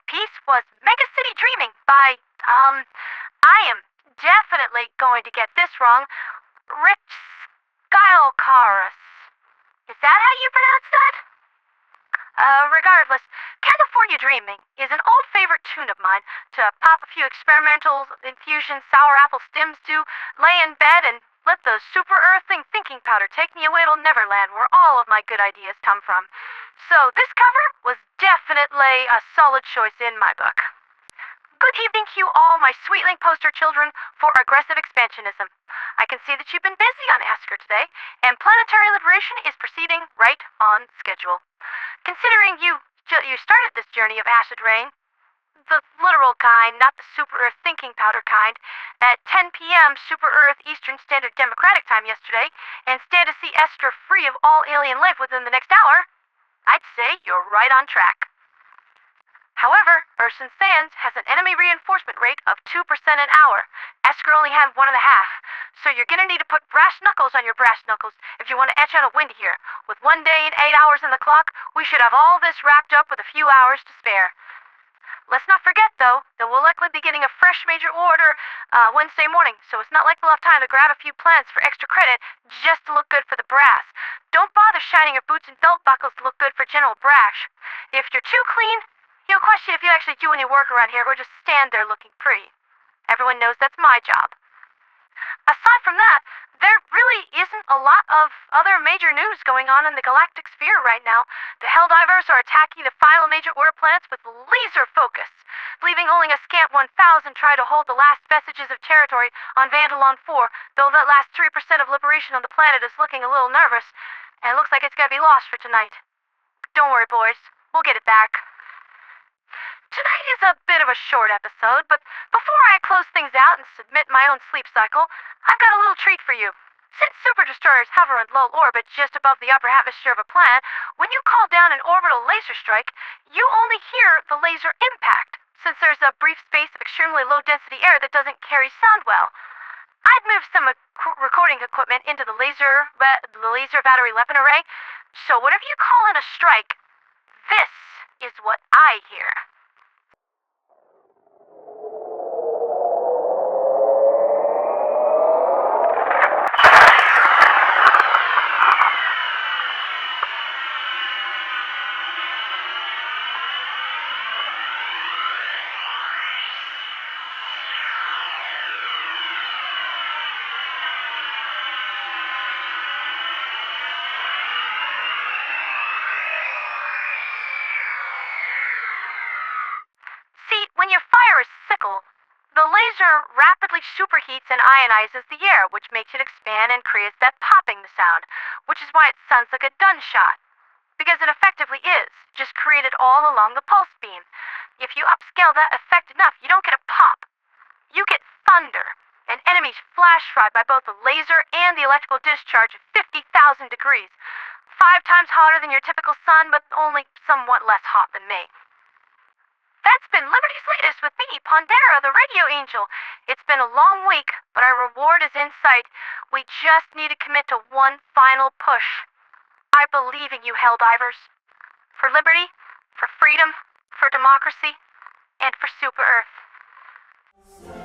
piece was Mega City Dreaming by, I am definitely going to get this wrong, Rich Skylkaris. Is that how you pronounce that? Regardless, California Dreaming is an old favorite tune of mine to pop a few experimental infusion sour apple stems to, lay in bed, and let the super earthing thinking powder take me away to Neverland, where all of my good ideas come from. So this cover was definitely a solid choice in my book. Good evening to you all, my sweetling poster children for aggressive expansionism. I can see that you've been busy on Asker today, and planetary liberation is proceeding right on schedule. Considering you started this journey of acid rain, the literal kind, not the Super Earth thinking powder kind, at 10 p.m. Super Earth Eastern Standard Democratic Time yesterday, and stand to see Esther free of all alien life within the next hour, I'd say you're right on track. However, Urson Sands has an enemy reinforcement rate of 2% an hour. Esker only had 1.5, so you're gonna need to put brass knuckles on your brass knuckles if you want to etch out a wind here. With 1 day and 8 hours in the clock, we should have all this wrapped up with a few hours to spare. Let's not forget, though, that we'll likely be getting a fresh major order Wednesday morning, so it's not like we'll have time to grab a few plants for extra credit just to look good for the brass. Don't bother shining your boots and belt buckles to look good for general brash. If you're too clean, you'll question if you actually do any work around here or just stand there looking pretty. Everyone knows that's my job. Aside from that, there really isn't a lot of other major news going on in the galactic sphere right now. The Helldivers are attacking the final major order planets with laser focus, leaving only a scant 1,000 try to hold the last vestiges of territory on Vandalon 4, though that last 3% of liberation on the planet is looking a little nervous, and it looks like it's gonna be lost for tonight. Don't worry, boys. We'll get it back. Tonight is a bit of a short episode, but before I close things out and submit my own sleep cycle, I've got a little treat for you. Since super destroyers hover in low orbit just above the upper atmosphere of a planet, when you call down an orbital laser strike, you only hear the laser impact, since there's a brief space of extremely low-density air that doesn't carry sound well. I've moved some recording equipment into the laser battery weapon array, so whatever you call in a strike, this is what I hear. See, when your fire is sickle, the laser rapidly superheats and ionizes the air, which makes it expand and creates that popping sound, which is why it sounds like a gunshot. Because it effectively is, just created all along the pulse beam. If you upscale that effect enough, you don't get a pop. You get thunder, and enemies flash fried by both the laser and the electrical discharge at 50,000 degrees. 5 times hotter than your typical sun, but only somewhat less hot than me. That's been Liberty's latest with me, Pondera, the radio angel. It's been a long week, but our reward is in sight. We just need to commit to one final push. I believe in you, Helldivers. For liberty, for freedom, for democracy, and for Super Earth.